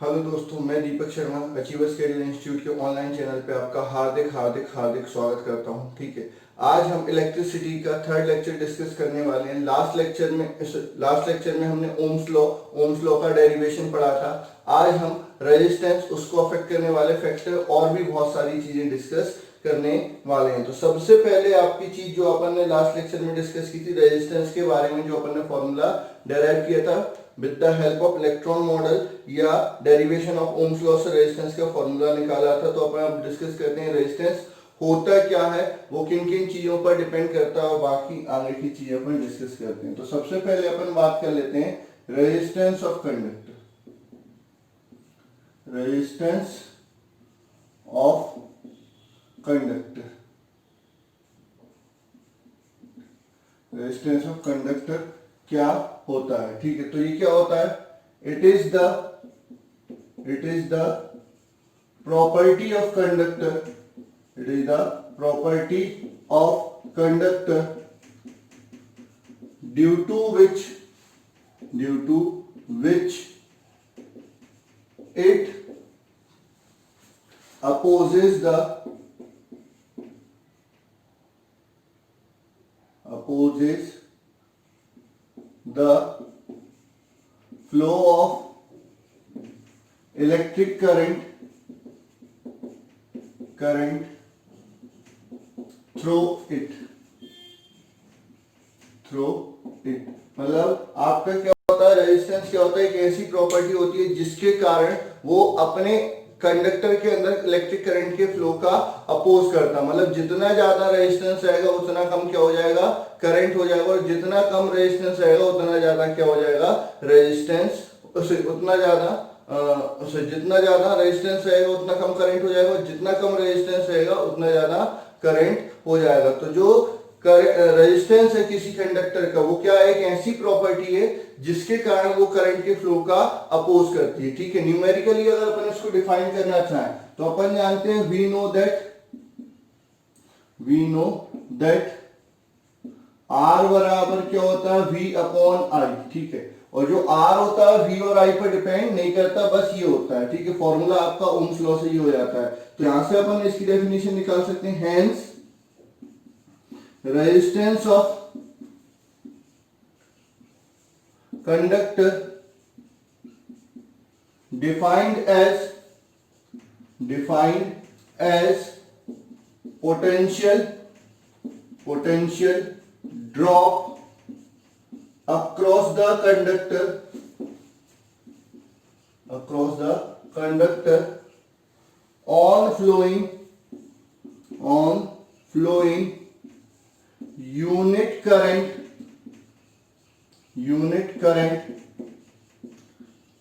Hello दोस्तों, मैं Deepak Sharma achievers career institute के ऑनलाइन चैनल पे आपका हार्दिक हार्दिक हार्दिक स्वागत करता हूं। ठीक है, आज हम इलेक्ट्रिसिटी का थर्ड लेक्चर डिस्कस करने वाले हैं। लास्ट लेक्चर में हमने ओम्स लॉ का डेरिवेशन पढ़ा था। आज हम रेजिस्टेंस, उसको अफेक्ट करने वाले फैक्टर और भी बहुत सारी चीजें डिस्कस करने वाले हैं। तो सबसे पहले आपकी चीज जो अपन ने लास्ट लेक्चर में डिस्कस की थी, रेजिस्टेंस के बारे में, जो अपन ने फॉर्मूला डेराइव किया था with the help of electron model या डेरिवेशन ऑफ ओम्स लॉ से रेजिस्टेंस का फॉर्मूला निकाला था। तो अपन अब डिस्कस करते हैं रेजिस्टेंस होता क्या है, वो किन किन चीजों पर डिपेंड करता है और बाकी आगे की चीजें अपन डिस्कस करते हैं। तो सबसे पहले अपन बात कर लेते हैं resistance of conductor. Resistance of conductor, resistance of conductor क्या होता है। ठीक है, तो ये क्या होता है? It is the property of conductor, it is the property of conductor due to which it opposes the flow of electric current through it। मतलब आपका क्या होता है, रेजिस्टेंस क्या होता है? एक ऐसी प्रॉपर्टी होती है जिसके कारण वो अपने कंडक्टर के अंदर इलेक्ट्रिक करंट के फ्लो का अपोज करता। मतलब जितना ज्यादा रेजिस्टेंस रहेगा उतना कम क्या हो जाएगा? करंट हो जाएगा। और जितना कम रेजिस्टेंस रहेगा उतना ज्यादा क्या हो जाएगा? रेजिस्टेंस जितना ज्यादा रेजिस्टेंस रहेगा उतना कम करंट हो जाएगा, और जितना कम रेजिस्टेंस रहेगा उतना ज्यादा करंट हो जाएगा। तो जो रेजिस्टेंस है किसी कंडक्टर का, वो क्या है? एक ऐसी प्रॉपर्टी है जिसके कारण वो करंट के फ्लो का अपोज करती है। ठीक है, न्यूमेरिकली अगर अपन इसको डिफाइन करना चाहें तो अपन जानते हैं वी नो दैट आर बराबर क्या होता है? V upon I. ठीक है, और जो आर होता है वी और आई पर डिपेंड नहीं करता, बस ये होता है। ठीक है, फॉर्मूला आपका ओम्स लॉ से ये हो जाता है। तो यहां से अपन इसकी डेफिनेशन निकाल सकते हैं। Hence resistance of conductor defined as potential drop across the conductor on flowing unit current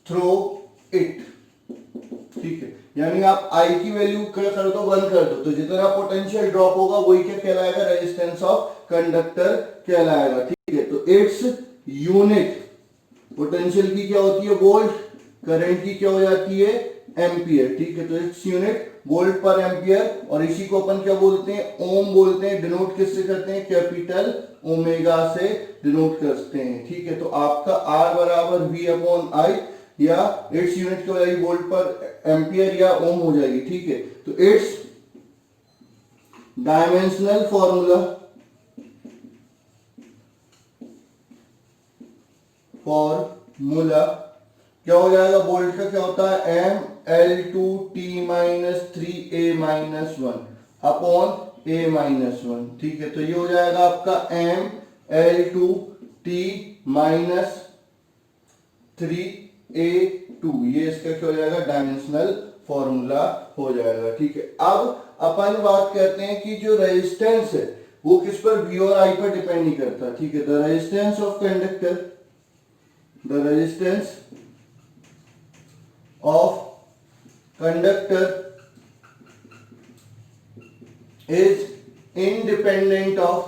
through it। ठीक है, यानी आप I की वैल्यू कर दो, 1 कर दो, तो जितना पोटेंशियल ड्रॉप होगा वही क्या कहलाएगा? रेजिस्टेंस ऑफ कंडक्टर कहलाएगा। ठीक है, तो इट्स यूनिट पोटेंशियल की क्या होती है? वोल्ट, करंट की क्या हो जाती है? एम्पियर। ठीक है, तो इट्स यूनिट वोल्ट पर एम्पियर, और इसी को अपन क्या बोलते हैं? ओम बोलते हैं। डिनोट किससे करते हैं? कैपिटल ओमेगा से डिनोट करते हैं। ठीक है, तो आपका R बराबर V अपॉन आई, या इट्स यूनिट क्या हो जाएगी? वोल्ट पर एम्पियर या ओम हो जाएगी। ठीक है, तो इट्स डायमेंशनल फॉर्मूला क्या हो जाएगा? वोल्ट का क्या होता है? M L2T minus 3A-1 upon A-1। ठीक है, तो ये हो जाएगा आपका M L2T माइनस 3A2। ये इसका क्या हो जाएगा? डायमेंशनल फॉर्मूला हो जाएगा। ठीक है, अब अपन बात करते हैं कि जो रेजिस्टेंस है वो किस पर? V और I पर डिपेंड नहीं करता। ठीक है, the resistance of conductor, the resistance of conductor is independent of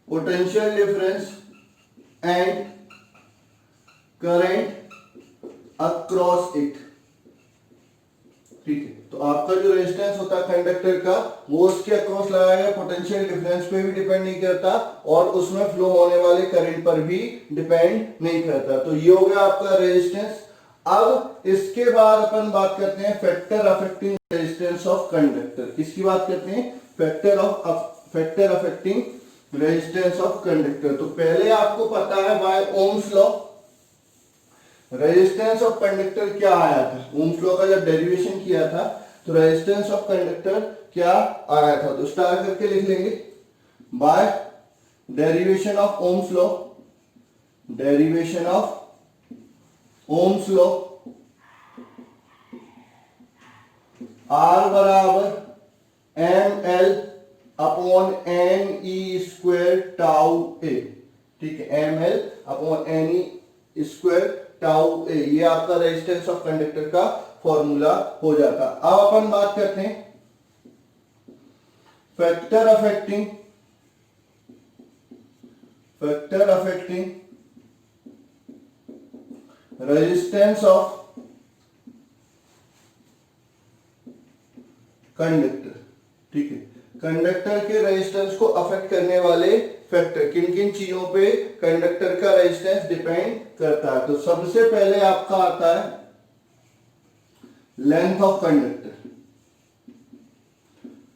potential difference and current across it। ठीक है। तो आपका जो रेजिस्टेंस होता है कंडक्टर का वो उसके अक्रॉस लगाया गया पोटेंशियल डिफरेंस पे भी डिपेंड नहीं करता और उसमें फ्लो होने वाले करंट पर भी डिपेंड नहीं करता। तो ये हो गया आपका रेजिस्टेंस। अब इसके बाद अपन बात करते हैं factor affecting resistance of conductor. किसकी बात करते हैं? Factor affecting resistance of conductor. तो पहले आपको पता है by Ohm's law resistance of conductor क्या आया था। ओम्स लॉ का जब डेरिवेशन किया था तो रेजिस्टेंस ऑफ कंडक्टर क्या आया था। तो स्टार करके लिख लेंगे by derivation of Ohm's law, derivation of Ohm's law R बराबर M L upon N E square tau A. ठीक है, M L upon N E square tau A, ये आपका रेजिस्टेंस ऑफ कंडक्टर का फॉर्मूला हो जाता। अब अपन बात करते हैं factor affecting resistance of conductor. ठीक है, कंडक्टर के रेजिस्टेंस को अफेक्ट करने वाले फैक्टर, किन किन चीजों पे कंडक्टर का रेजिस्टेंस डिपेंड करता है। तो सबसे पहले आपका आता है length of conductor,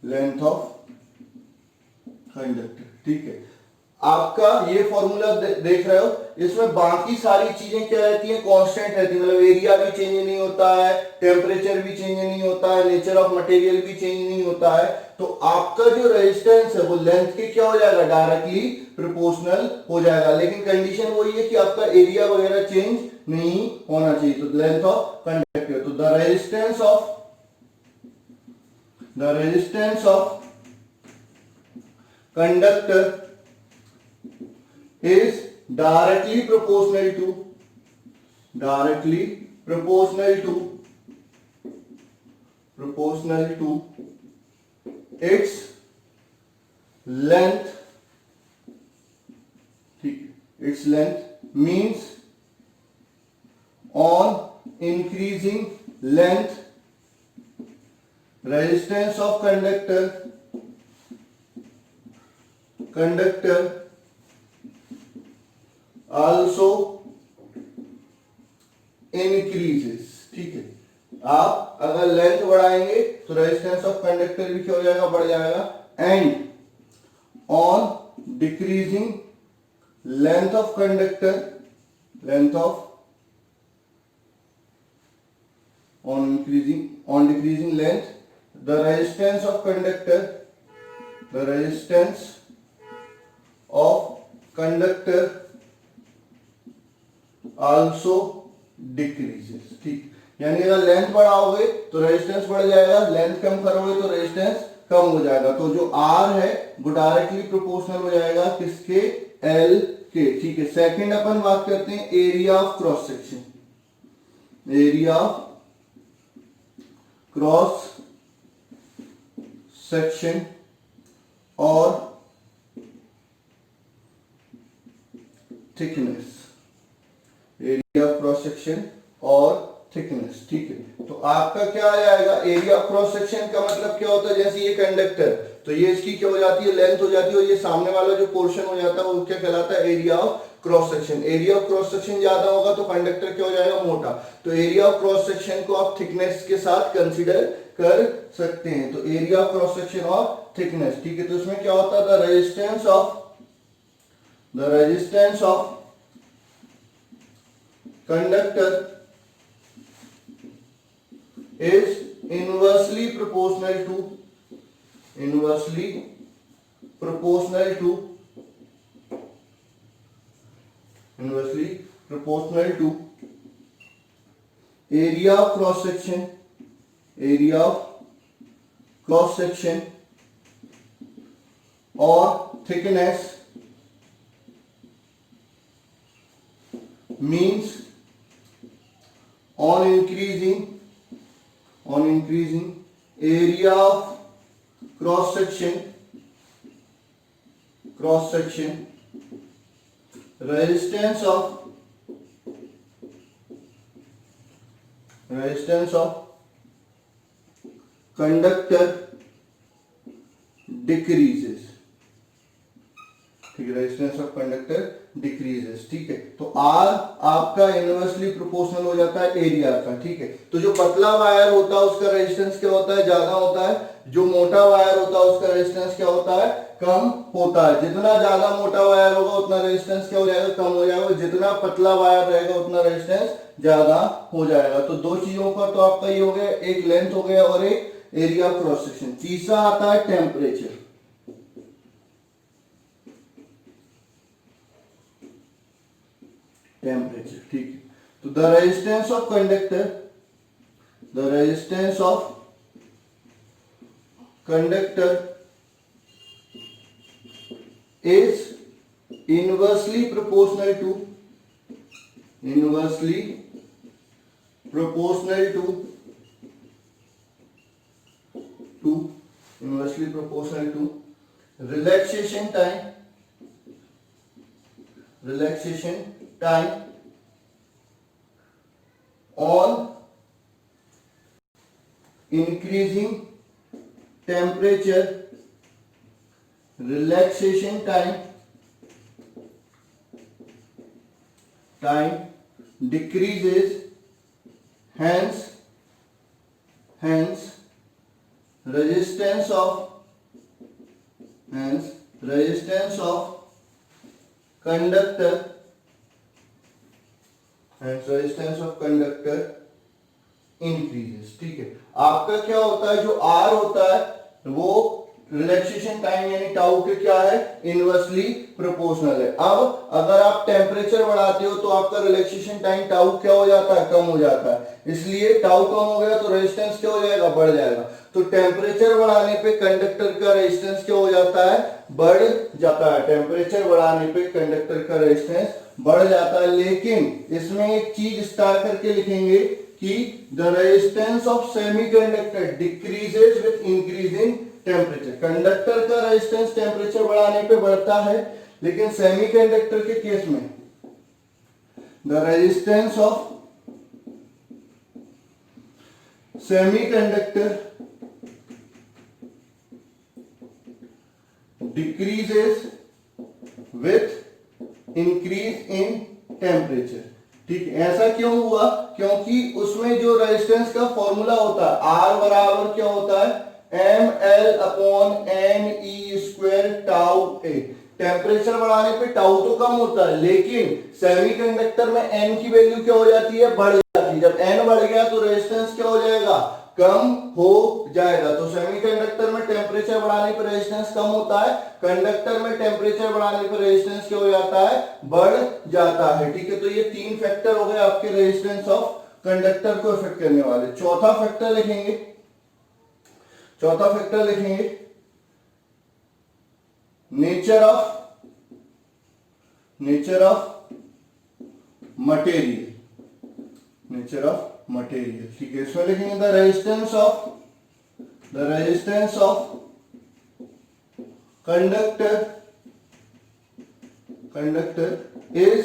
length of conductor. ठीक है, आपका ये फॉर्मूला देख रहे हो, इसमें बाकी सारी चीजें क्या रहती हैं? कांस्टेंट रहती है। मतलब एरिया भी चेंज नहीं होता है, टेम्परेचर भी चेंज नहीं होता है, नेचर ऑफ मटेरियल भी चेंज नहीं होता है। तो आपका जो रेजिस्टेंस है वो लेंथ के क्या हो जाएगा? डायरेक्टली प्रोपोर्शनल हो जाएगा। लेकिन कंडीशन वही है कि आपका एरिया वगैरह चेंज नहीं होना चाहिए। तो लेंथ ऑफ कंडक्टर, तो the resistance of conductor is directly proportional to its length। ठीक, its length means on increasing length resistance of conductor also increases। ठीक है, आप अगर लेंथ बढ़ाएंगे तो रेजिस्टेंस ऑफ कंडक्टर भी क्या हो जाएगा? बढ़ जाएगा। And on decreasing length of conductor, on decreasing length, the resistance of conductor also decreases। ठीक, यानी अगर लेंथ बढ़ाओगे तो रेजिस्टेंस बढ़ जाएगा, लेंथ कम करोगे तो रेजिस्टेंस कम हो जाएगा। तो जो R है वो डायरेक्टली प्रोपोर्शनल हो जाएगा किसके? L के। ठीक है, सेकंड अपन बात करते हैं area of cross section. Area of cross section और thickness, area of cross section और थिकनेस। ठीक है, तो आपका क्या आ जाएगा? एरिया ऑफ क्रॉस सेक्शन का मतलब क्या होता है? जैसे ये कंडक्टर, तो ये इसकी क्या हो जाती है? लेंथ हो जाती है, और ये सामने वाला जो पोर्शन हो जाता है वो क्या कहलाता है? Area of cross section. Area of cross section ज्यादा होगा तो कंडक्टर क्या हो जाएगा? मोटा। तो एरिया ऑफ क्रॉस सेक्शन को आप थिकनेस के साथ कंसीडर कर सकते हैं। तो एरिया ऑफ क्रॉस सेक्शन और थिकनेस। ठीक है, तो इसमें क्या होता है? The resistance of conductor is inversely proportional to area of cross section or thickness, means on increasing area of cross section resistance of conductor decreases, ठीक है, रेजिस्टेंस ऑफ कंडक्टर डिक्रीजेस, ठीक है। तो आर आपका इनवर्सली प्रोपोर्शनल हो जाता है area का, ठीक है। तो जो पतला वायर होता है उसका रेजिस्टेंस क्या होता है, ज्यादा होता है। जो मोटा वायर होता है उसका रेजिस्टेंस क्या होता है, कम होता है। जितना ज्यादा मोटा वायर होगा उतना रेजिस्टेंस क्या हो जाएगा, कम हो जाएगा। जितना पतला वायर रहेगा उतना रेजिस्टेंस ज्यादा हो जाएगा। तो दो चीजों का तो आपका ये हो गया, एक लेंथ हो गया और एक एरिया ऑफ क्रॉस सेक्शन। तीसरा आता है टेम्परेचर। टेम्परेचर, ठीक है। तो the resistance of conductor, the resistance of conductor is inversely proportional to inversely proportional to inversely proportional to relaxation time on increasing temperature, relaxation time decreases, hence resistance of conductor, increases, ठीक है। आपका क्या होता है, जो are होता है वो रिलैक्सेशन टाइम यानी टाउ के क्या है, इनवर्सली प्रोपोर्शनल है। अब अगर आप टेम्परेचर बढ़ाते हो तो आपका रिलैक्सेशन टाइम टाउ क्या हो जाता है, कम हो जाता है। इसलिए टाउ कम हो गया तो रेजिस्टेंस क्या हो जाएगा, बढ़ जाएगा। तो टेम्परेचर बढ़ाने पे कंडक्टर का रेजिस्टेंस क्या हो जाता है, बढ़ जाता है। टेम्परेचर बढ़ाने पे कंडक्टर का रेजिस्टेंस बढ़ जाता है। लेकिन इसमें एक चीज स्टार करके लिखेंगे कि the resistance of semiconductor decreases with increasing temperature. Conductor का रेजिस्टेंस टेम्परेचर बढ़ाने पे बढ़ता है, लेकिन सेमीकंडक्टर के केस में the resistance of semiconductor decreases with increase in temperature, ठीक है। ऐसा क्यों हुआ, क्योंकि उसमें जो रेजिस्टेंस का फॉर्मूला होता है आर बराबर क्या होता है, ml/ne² टाउ ए। टेम्परेचर बढ़ाने पे टाउ तो कम होता है, लेकिन सेमीकंडक्टर में n की वैल्यू क्या हो जाती है, बढ़ जाती है। जब n बढ़ गया तो रेजिस्टेंस क्या हो जाएगा, कम हो जाएगा। तो सेमीकंडक्टर में टेम्परेचर बढ़ाने पर रेजिस्टेंस कम होता है, कंडक्टर में टेम्परेचर बढ़ाने पर रेजिस्टेंस क्या हो जाता है, बढ़ जाता है, ठीक है। तो ये तीन फैक्टर हो गए आपके रेजिस्टेंस ऑफ कंडक्टर को इफेक्ट करने वाले। चौथा फैक्टर लिखेंगे नेचर ऑफ मटेरियल, ठीक है। इसमें लिखेंगे the resistance of conductor is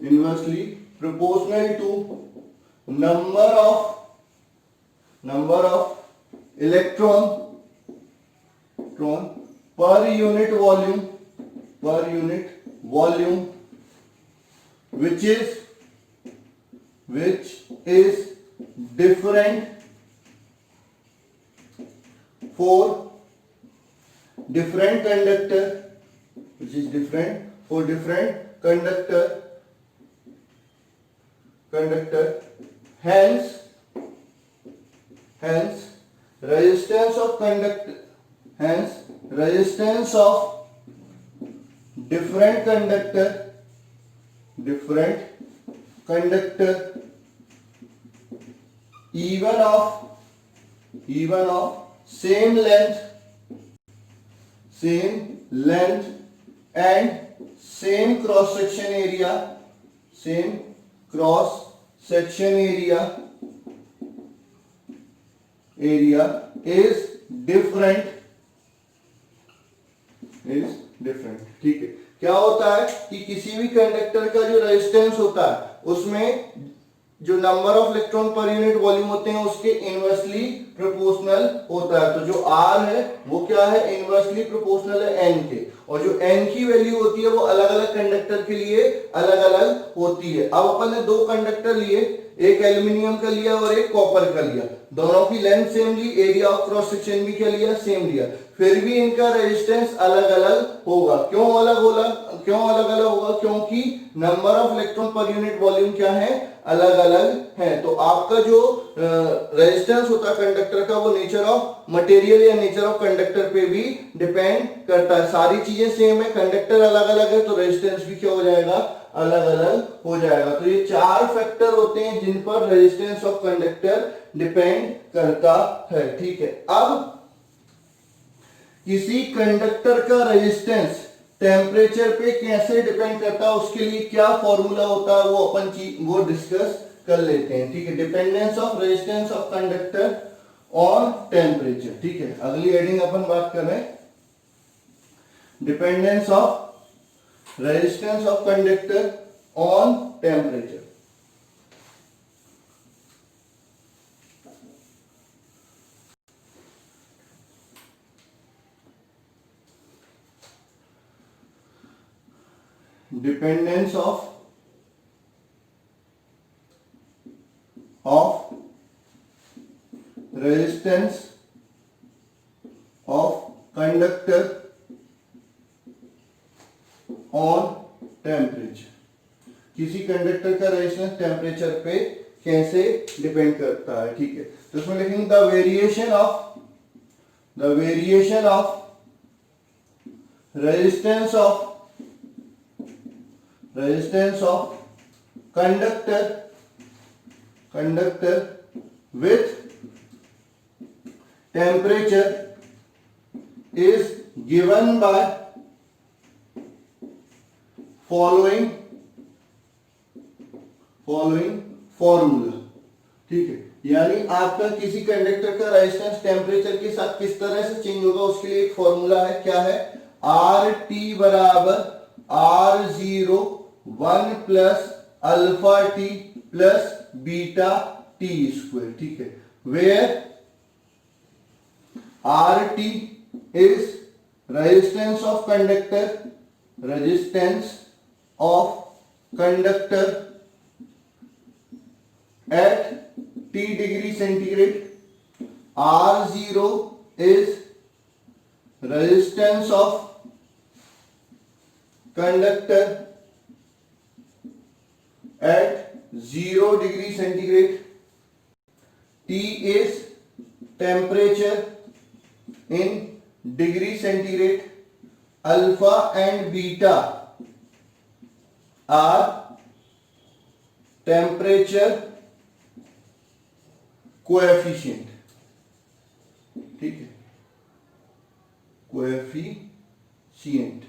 inversely proportional to number of electron per unit volume which is different for different conductor, hence resistance of different conductor even of same length and same cross section area is different, ठीक है। क्या होता है कि किसी भी conductor का जो रेजिस्टेंस होता है उसमें जो number of electron per unit volume होते हैं उसके इनवर्सली प्रोपोर्शनल होता है। तो जो R है वो क्या है, इनवर्सली प्रोपोर्शनल है N के, और जो N की वैल्यू होती है वो अलग अलग कंडक्टर के लिए अलग अलग होती है। अब अपन ने दो कंडक्टर लिए, एक एल्यूमिनियम का लिया और एक कॉपर का लिया, दोनों की लेंथ सेम ली, एरिया ऑफ क्रॉस सेक्शन भी क्या लिया, सेम लिया, फिर भी इनका रेजिस्टेंस अलग अलग होगा। क्यों अलग होगा, क्योंकि number of electron per unit volume क्या है, अलग अलग है। तो आपका जो रेजिस्टेंस होता है कंडक्टर का वो नेचर ऑफ मटेरियल या नेचर ऑफ कंडक्टर पे भी डिपेंड करता है। सारी चीजें सेम है, कंडक्टर अलग अलग है तो रेजिस्टेंस भी क्या हो जाएगा, अलग अलग हो जाएगा। तो ये चार फैक्टर होते हैं जिन पर रेजिस्टेंस ऑफ कंडक्टर डिपेंड करता है। ठीक है, अब किसी कंडक्टर का रेजिस्टेंस टेम्परेचर पे कैसे डिपेंड करता है, उसके लिए क्या फॉर्मूला होता है वो अपन वो डिस्कस कर लेते हैं। ठीक है, dependence of resistance of conductor on temperature. ठीक है, अगली हेडिंग अपन बात कर रहे हैं dependence of resistance of conductor on temperature. dependence of resistance of conductor on temperature। किसी कंडक्टर का रेजिस्टेंस टेम्परेचर पे कैसे डिपेंड करता है। ठीक है, तो इसमें लिखेंगे the variation of resistance of conductor with temperature is given by following formula. ठीक है, यानी आपका किसी कंडक्टर का रेजिस्टेंस टेम्परेचर के साथ किस तरह से चेंज होगा उसके लिए एक फॉर्मूला है। क्या है, आर टी बराबर R0 1 plus alpha T plus beta T square. ठीक है, where R T is resistance of conductor at T degree centigrade, R0 is resistance of conductor at 0 degree centigrade, T is temperature in degree centigrade, alpha and beta are temperature coefficient. ठीक है, coefficient.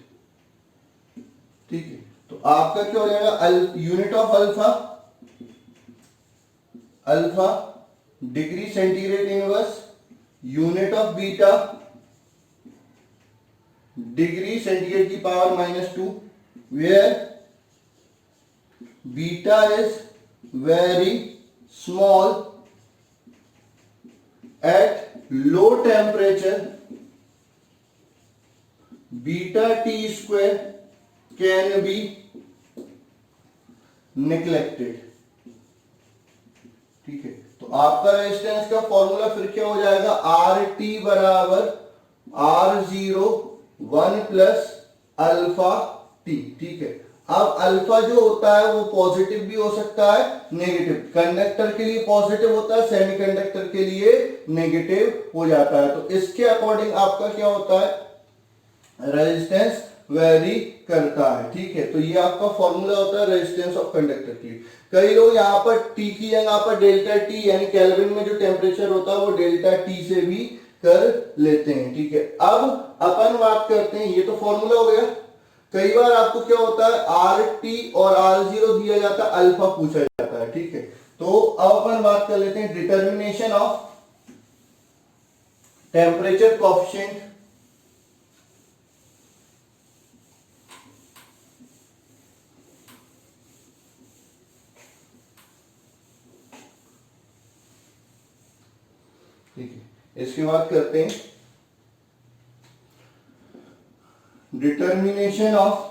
ठीक है, तो आपका क्या हो जाएगा, unit of alpha degree centigrade inverse, unit of beta degree centigrade की power -2, where beta is very small at low temperature, beta t square can be neglected। ठीक है, तो आपका रेजिस्टेंस का फॉर्मूला फिर क्या हो जाएगा, आर टी बराबर R0 1 प्लस अल्फा टी। ठीक है, अब अल्फा जो होता है वो पॉजिटिव भी हो सकता है, नेगेटिव। कंडक्टर के लिए पॉजिटिव होता है, सेमीकंडक्टर के लिए नेगेटिव हो जाता है। तो इसके अकॉर्डिंग आपका क्या होता है, रेजिस्टेंस वेरी करता है। ठीक है, तो ये आपका फॉर्मूला होता है रेजिस्टेंस ऑफ कंडक्टर के लिए। कई लोग यहाँ पर टी की जगह पर डेल्टा टी यानी केल्विन में जो टेम्परेचर होता है वो डेल्टा टी से भी कर लेते हैं। ठीक है, अब अपन बात करते हैं, ये तो फॉर्मूला हो गया। कई बार आपको क्या होता है, आर टी और R0 दिया जाता है, अल्फा पूछा जाता है। ठीक है, तो अब अपन बात कर लेते हैं डिटर्मिनेशन ऑफ टेम्परेचर कोएफिशिएंट इसके बाद करते हैं determination of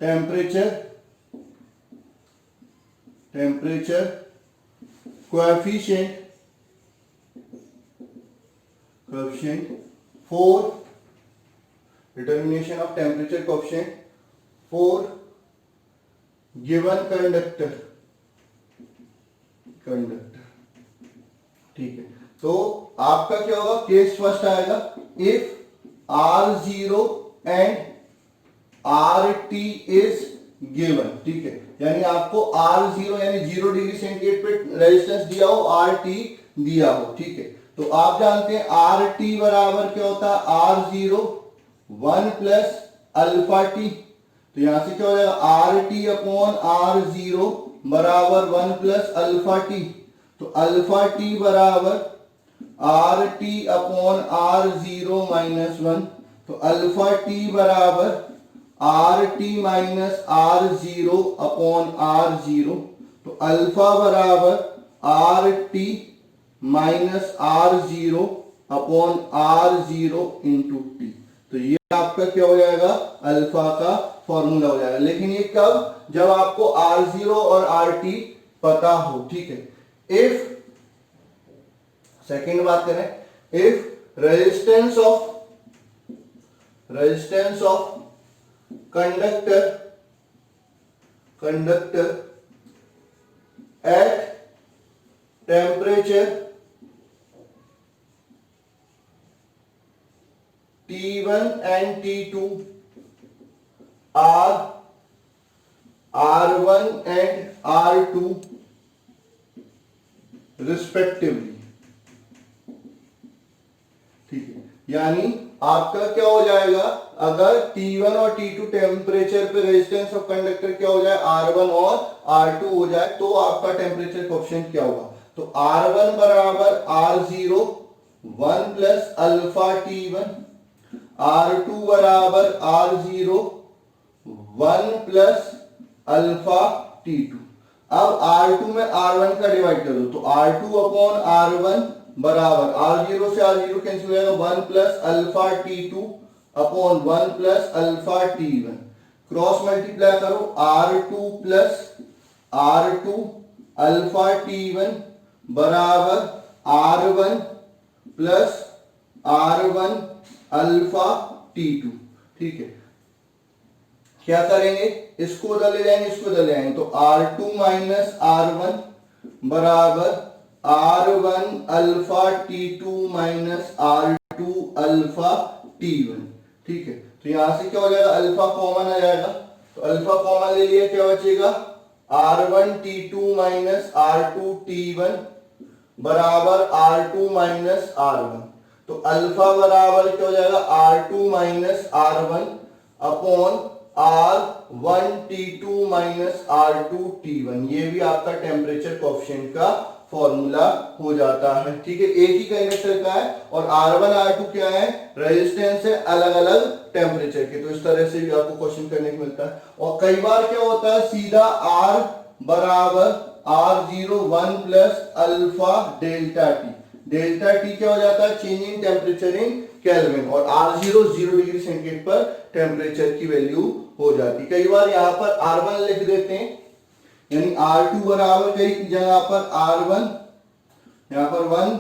temperature coefficient for determination of temperature coefficient for given conductor, ठीक है। तो आपका क्या होगा, केस फर्स्ट आएगा, if R0 and RT is given, ठीक है, यानी आपको R0 यानी 0 डिग्री सेंटीग्रेड पे रेजिस्टेंस दिया हो, RT दिया हो, ठीक है। तो आप जानते हैं RT बराबर क्या होता है, R0 1 प्लस अल्फा टी। तो यहां से क्या हो जाएगा, RT अपॉन R0 बराबर 1 प्लस अल्फा टी। तो अल्फा टी बराबर RT अपॉन R0 माइनस 1। तो अल्फा टी बराबर RT minus R0 upon R0। तो अल्फा बराबर RT minus R0 upon R0 into T. तो ये आपका क्या हो जाएगा, अल्फा का फॉर्मूला हो जाएगा। लेकिन ये कब, जब आपको R0 और RT पता हो, ठीक है। इफ सेकेंड बात करें, if resistance of conductor at temperature T1 and T2 are R1 and R2 respectively, ठीक है। यानी आपका क्या हो जाएगा, अगर T1 और T2 टेम्परेचर पे रेजिस्टेंस ऑफ कंडक्टर क्या हो जाए, R1 और R2 हो जाए, तो आपका टेम्परेचर कोएफिशिएंट क्या होगा। तो R1 बराबर R0 1 plus alpha T1, R2 बराबर R0 1 प्लस अल्फा T2। अब R2 में R1 का डिवाइड करो, तो R2 अपॉन R1 बराबर R0 से R0 कैंसिल हो जाएगा, 1 plus alpha T2 upon 1 plus alpha T1। Cross multiply करो, R2 plus R2 alpha T1 बराबर R1 plus R1 alpha T2, ठीक है। क्या करेंगे, इसको उधर ले जाएंगे, इसको उधर ले आएंगे, तो R2 माइनस R1 बराबर R1 alpha T2 minus R2 alpha T1, ठीक है। तो यहां से क्या हो जाएगा, अल्फा कॉमन आ जाएगा, तो अल्फा कॉमन ले लिया, क्या बचेगा, R1 T2 minus R2 T1 बराबर R2 माइनस R1। तो अल्फा बराबर क्या हो जाएगा, R2 minus R1 upon R1 T2 minus R2 T1। ये भी आपका टेम्परेचर कोएफिशिएंट का फॉर्मूला हो जाता है, ठीक है। एक ही कंडक्टर का है और R1 R2 क्या है, रेजिस्टेंस है अलग अलग टेम्परेचर के। तो इस तरह से भी आपको क्वेश्चन करने को मिलता है। और कई बार क्या होता है, सीधा R बराबर R0 1 plus alpha delta T. Delta T क्या हो जाता है, change in temperature in kelvin, और R0 0 डिग्री सेंटीग्रेड पर टेम्परेचर की वैल्यू हो जाती है। कई बार यहाँ पर R1 लिख देते हैं, यानी R2 बराबर कई जगह पर R1, यहाँ पर 1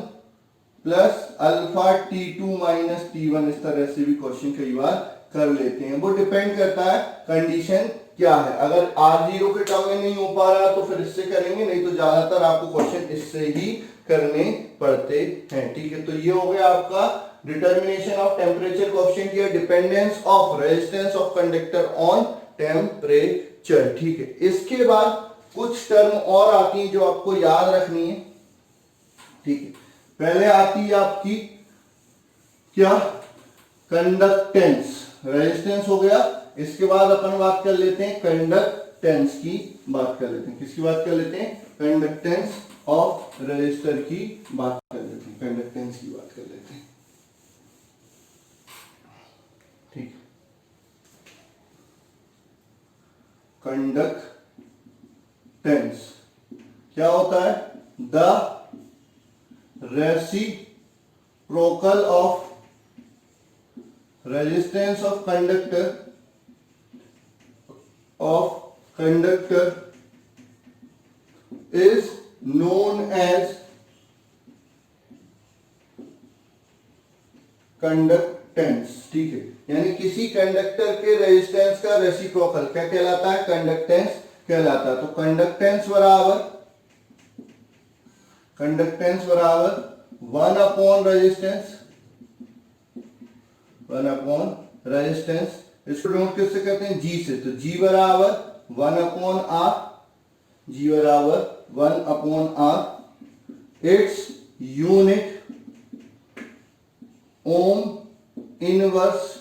plus alpha T2 minus T1, इस तरह से भी क्वेश्चन कई बार कर लेते हैं। वो डिपेंड करता है कंडीशन क्या है। अगर R0 के टर्म में नहीं हो पा रहा तो फिर इससे करेंगे, नहीं तो ज्यादातर आपको क्वेश्चन इससे ही करने पड़ते हैं, ठीक है। तो ये हो गया आपका डिटर्मिनेशन ऑफ टेम्परेचर कोएफिशिएंट या dependence of resistance of conductor on temperature, ठीक है। इसके बाद कुछ टर्म और आती हैं जो आपको याद रखनी है, ठीक है। पहले आती है आपकी क्या, कंडक्टेंस। रेजिस्टेंस हो गया, इसके बाद अपन बात कर लेते हैं कंडक्टेंस की बात कर लेते हैं। किसकी बात कर लेते हैं, कंडक्टेंस ऑफ रेजिस्टर की बात कर लेते हैं, कंडक्टेंस की बात कर लेते हैं, ठीक। कंडक्टेंस क्या होता है? The reciprocal of resistance of conductor is known as conductance. ठीक है, यानी किसी कंडक्टर के रेजिस्टेंस का रेसिप्रोकल क्या कहलाता है? कंडक्टेंस कहलाता है। तो कंडक्टेंस बराबर 1 अपॉन रेजिस्टेंस। इसको नोट किससे करते हैं? जी से। तो जी बराबर 1 upon R. Its unit ohm inverse.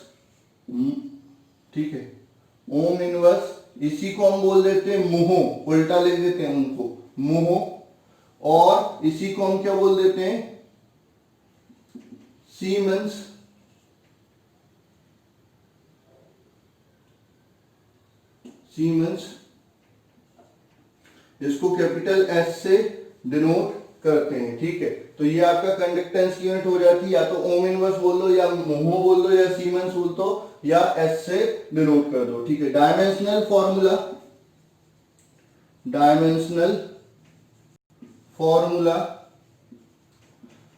ठीक है, ओम इनवर्स, इसी को हम बोल देते हैं मोहो, उल्टा लिख देते हैं उनको मोहो, और इसी को हम क्या बोल देते हैं? सीमेंस। इसको कैपिटल एस से डिनोट करते हैं। ठीक है, तो ये आपका कंडक्टेंस की यूनिट हो जाती है, या तो ओम इनवर्स बोल दो, या मोहो बोल दो, या सीमेंस बोल दो, या एस से डिनोट कर दो। ठीक है, डायमेंशनल फॉर्मूला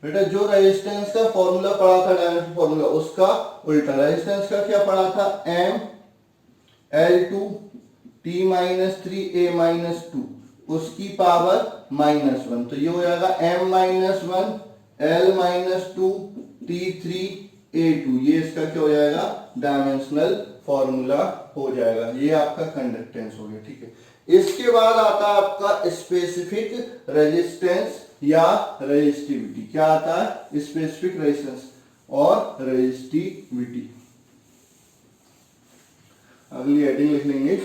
बेटा, जो रेजिस्टेंस का फॉर्मूला पढ़ा था, डायमेंशनल फॉर्मूला, उसका उल्टा। रेजिस्टेंस का क्या पढ़ा था? एम L2 T-3 A-2, उसकी पावर -1। तो ये हो जाएगा M-1 L-2 T3 A2। ये इसका क्या हो जाएगा? डायमेंशनल फॉर्मूला हो जाएगा। ये आपका कंडक्टेंस हो गया। ठीक है, इसके बाद आता है आपका स्पेसिफिक रेजिस्टेंस या रेजिस्टिविटी। क्या आता है? स्पेसिफिक रेजिस्टेंस और रेजिस्टिविटी। अगली हेडिंग लिख लेंगे,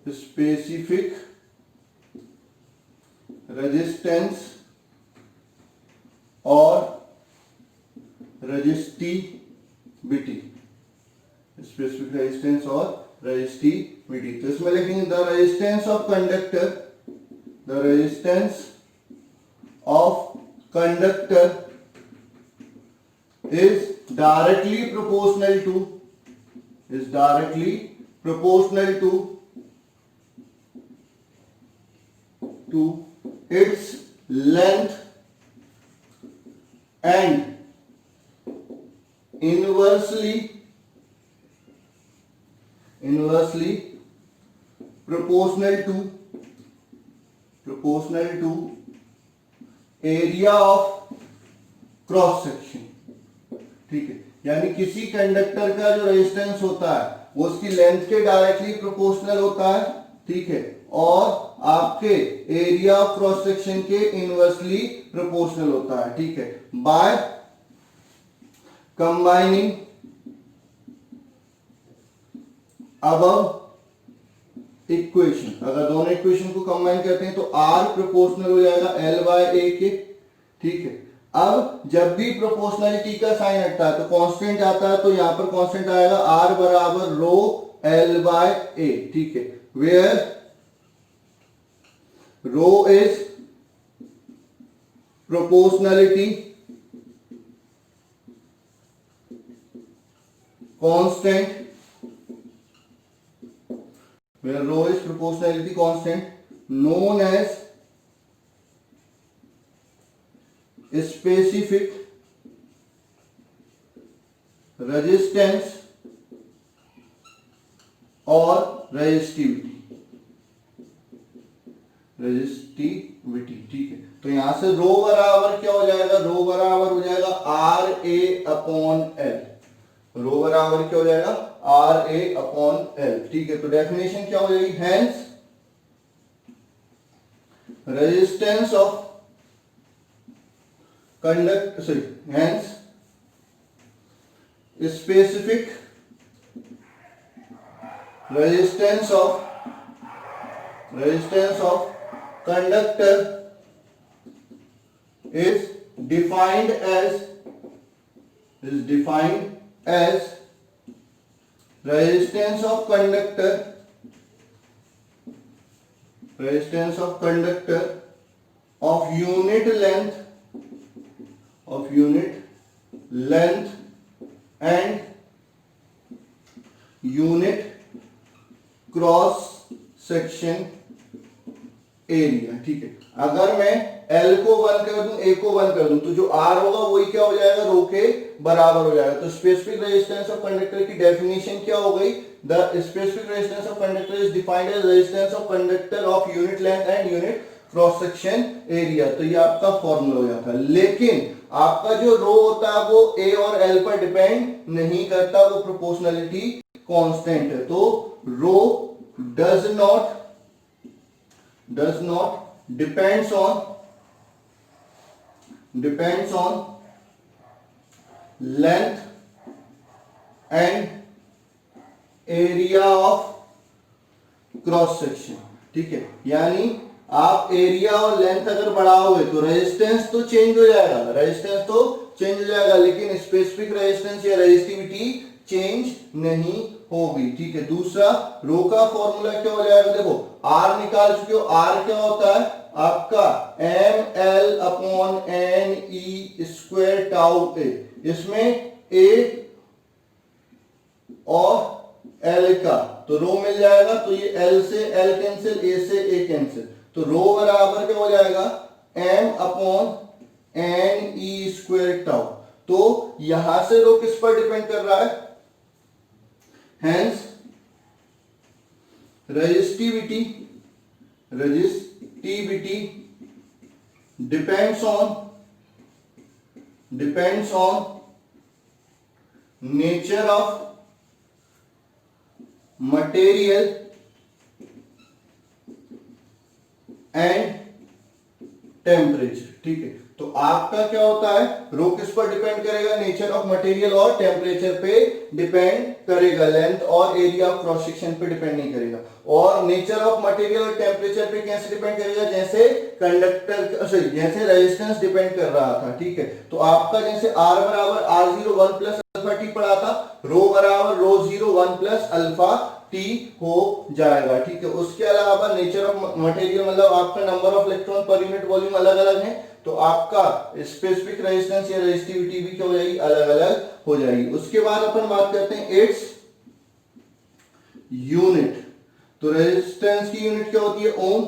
स्पेसिफिक रेजिस्टेंस और रेजिस्टिविटी। स्पेसिफिक रेजिस्टेंस और रेजिस्टिविटी, तो इसमें लिखेंगे the resistance of conductor, the resistance of conductor is directly proportional to its length and inversely proportional to area of cross section. ठीक है, यानी किसी कंडक्टर का जो रेजिस्टेंस होता है वो उसकी लेंथ के डायरेक्टली प्रोपोर्शनल होता है। ठीक है, और आपके एरिया ऑफ क्रॉस सेक्शन के इनवर्सली प्रोपोर्शनल होता है। ठीक है, बाय कंबाइनिंग अबव इक्वेशन, अगर दोनों इक्वेशन को कंबाइन करते हैं तो R प्रोपोर्शनल हो जाएगा L/A के। ठीक है, अब जब भी प्रोपोर्शनलिटी का साइन हटता है तो कांस्टेंट आता है, तो यहां पर कांस्टेंट आएगा R बराबर रो L/A। ठीक है, where rho is proportionality constant, where rho is proportionality constant, known as specific resistance और resistivity। ठीक है, तो यहां से रो बराबर क्या हो जाएगा? रो बराबर हो जाएगा RA/L। रो बराबर क्या हो जाएगा? RA/L। ठीक है, तो डेफिनेशन क्या हो जाएगी? Hence resistance of hence specific resistance of conductor is defined as resistance of conductor of unit length and unit cross section area. ठीक है, अगर मैं L को 1 कर दूं, A को 1 कर दूं, तो जो R होगा वही क्या हो जाएगा, रो के बराबर हो जाएगा। तो स्पेसिफिक रेजिस्टेंस ऑफ कंडक्टर की डेफिनेशन क्या हो गई, the specific resistance of conductor is defined as resistance of conductor of unit length and unit cross section area. तो ये आपका फॉर्मूला हो जाता है। लेकिन आपका जो रो होता है वो A और L पर डिपेंड नहीं करता, वो प्रोपोर्शनलिटी कांस्टेंट है। तो रो does not depends on length and area of cross section. ठीक है, यानी आप एरिया और लेंथ अगर बढ़ाओगे तो रेजिस्टेंस तो चेंज हो जाएगा, लेकिन स्पेसिफिक रेजिस्टेंस या रेजिस्टिविटी चेंज नहीं होगी। ठीक है, दूसरा रो का फॉर्मूला क्या हो जाएगा, देखो R निकाल चुके हो। R क्या होता है आपका ml upon n e square tau a। इसमें a और l का तो रो मिल जाएगा, तो ये l से l कैंसिल, a से a कैंसिल, तो रो बराबर क्या हो जाएगा m upon n e square tau. तो यहां से रो किस पर डिपेंड कर रहा है, hence resistivity depends on nature of material and temperature। ठीक है, तो आपका क्या होता है, रो किस पर डिपेंड करेगा, नेचर ऑफ मटेरियल और टेम्परेचर पे डिपेंड करेगा, लेंथ और एरिया ऑफ क्रॉस सेक्शन पे डिपेंड नहीं करेगा। और नेचर ऑफ मटेरियल और टेम्परेचर पे कैसे डिपेंड करेगा, जैसे रेजिस्टेंस डिपेंड कर रहा था। ठीक है, तो आपका जैसे R बराबर R0 1 प्लस अल्फा टी पड़ा था, रो बराबर रो 0 1 प्लस अल्फा टी हो जाएगा। ठीक है, उसके अलावा नेचर ऑफ मटेरियल मतलब आपका number of electron per unit volume अलग अलग है, तो आपका स्पेसिफिक रेजिस्टेंस या रेजिस्टिविटी भी क्या हो जाएगी, अलग अलग हो जाएगी। उसके बाद अपन बात करते हैं इट्स यूनिट। तो रेजिस्टेंस की यूनिट क्या होती है, ओम,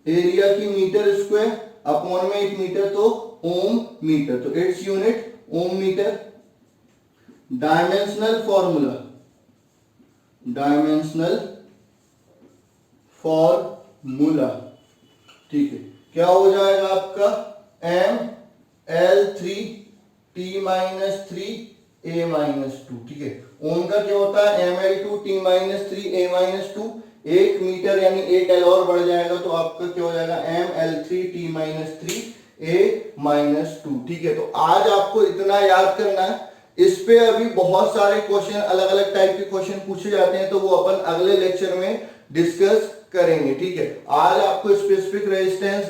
एरिया की मीटर स्क्वायर, अपॉन में 1 मीटर तो ओम मीटर, तो its unit ohm metre. Dimensional formula ठीक है, क्या हो जाएगा आपका ml3t-3a-2। ठीक है, ओम का क्या होता है ml2t-3a-2, 1 मीटर यानी 8 L और बढ़ जाएगा, तो आपका क्या हो जाएगा ml3t-3a-2। ठीक है, तो आज आपको इतना याद करना है। इस पे अभी बहुत सारे क्वेश्चन, अलग अलग टाइप के क्वेश्चन पूछे जाते हैं, तो वो अपन अगले लेक्चर में डिस्कस करेंगे। ठीक है, आज आपको specific resistance,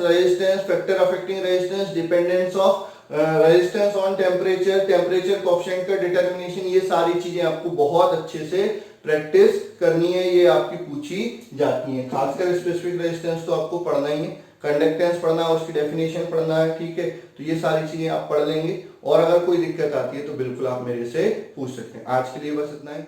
factor affecting resistance, dependence of resistance on temperature coefficient का डिटरमिनेशन, ये सारी चीजें आपको बहुत अच्छे से प्रैक्टिस करनी है, ये आपकी पूछी जाती है। खासकर स्पेसिफिक रेजिस्टेंस तो आपको पढ़ना ही है, कंडक्टेंस पढ़ना है, उसकी डेफिनेशन पढ़ना है। ठीक है, तो ये सारी चीजें आप पढ़ लेंगे, और अगर कोई दिक्कत आती है तो बिल्कुल आप मेरे से पूछ सकते हैं। आज के लिए बस इतना ही।